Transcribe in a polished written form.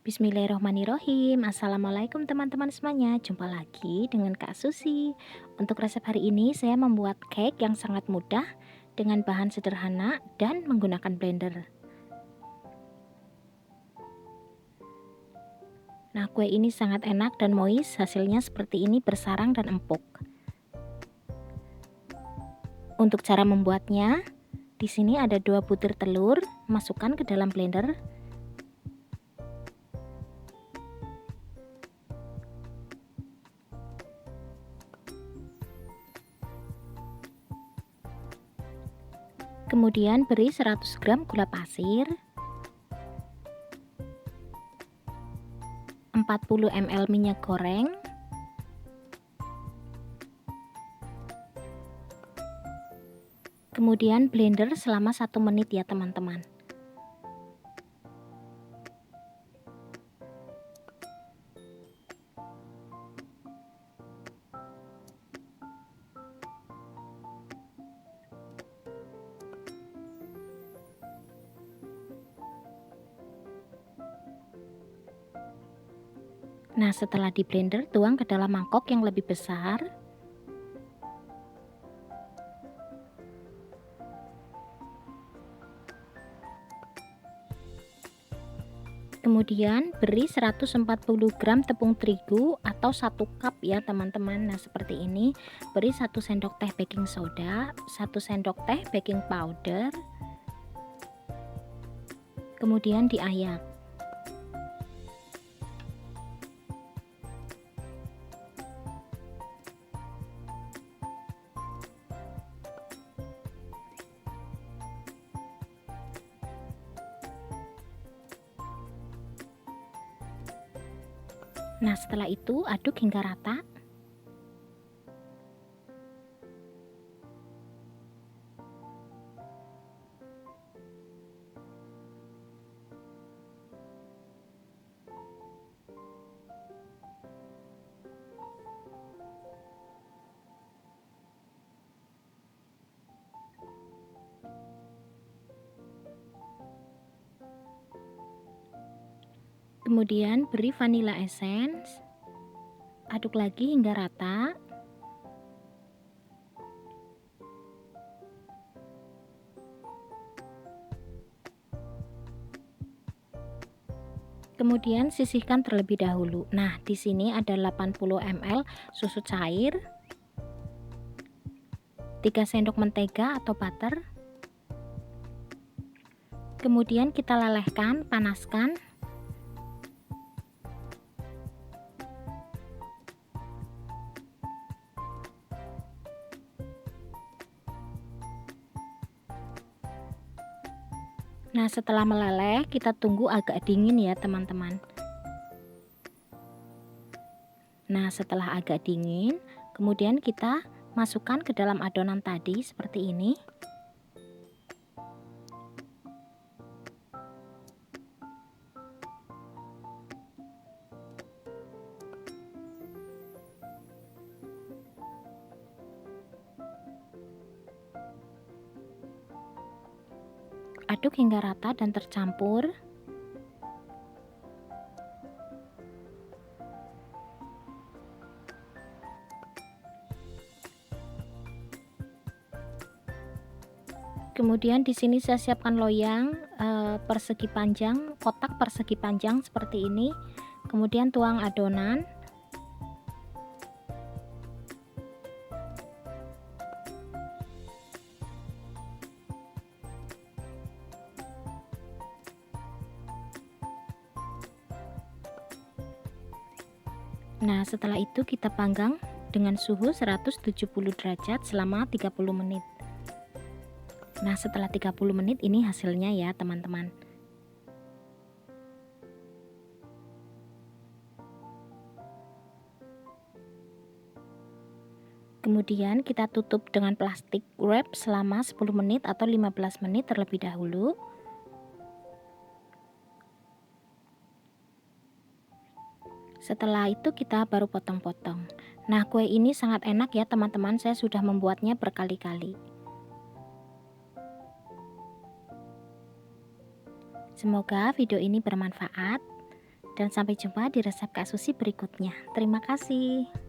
Bismillahirrohmanirrohim. Assalamualaikum teman-teman semuanya. Jumpa lagi dengan Kak Susi. Untuk resep hari ini saya membuat cake yang sangat mudah dengan bahan sederhana dan menggunakan blender. Nah, kue ini sangat enak dan moist. Hasilnya seperti ini, bersarang dan empuk. Untuk cara membuatnya, di sini ada 2 butir telur, masukkan ke dalam blender. Kemudian beri 100 gram gula pasir, 40 ml minyak goreng, kemudian blender selama 1 menit ya teman-teman. Nah, setelah di blender, tuang ke dalam mangkok yang lebih besar. Kemudian beri 140 gram tepung terigu atau 1 cup ya teman-teman. Nah, seperti ini. Beri 1 sendok teh baking soda, 1 sendok teh baking powder. Kemudian diayak. Nah, setelah itu aduk hingga rata. Kemudian beri vanilla essence. Aduk lagi hingga rata. Kemudian sisihkan terlebih dahulu. Nah, di sini ada 80 ml susu cair, 3 sendok mentega atau butter. Kemudian kita lelehkan, panaskan. Nah, setelah meleleh, kita tunggu agak dingin ya teman-teman. Nah, setelah agak dingin, kemudian kita masukkan ke dalam adonan tadi seperti ini. Aduk hingga rata dan tercampur. Kemudian di sini saya siapkan loyang persegi panjang, kotak persegi panjang seperti ini. Kemudian tuang adonan. Nah, setelah itu kita panggang dengan suhu 170 derajat selama 30 menit. Nah, setelah 30 menit ini hasilnya ya teman-teman. Kemudian kita tutup dengan plastik wrap selama 10 menit atau 15 menit terlebih dahulu. Setelah itu kita baru potong-potong. Nah, kue ini sangat enak ya teman-teman, saya sudah membuatnya berkali-kali. Semoga video ini bermanfaat. Dan sampai jumpa di resep Kak Susi berikutnya. Terima kasih.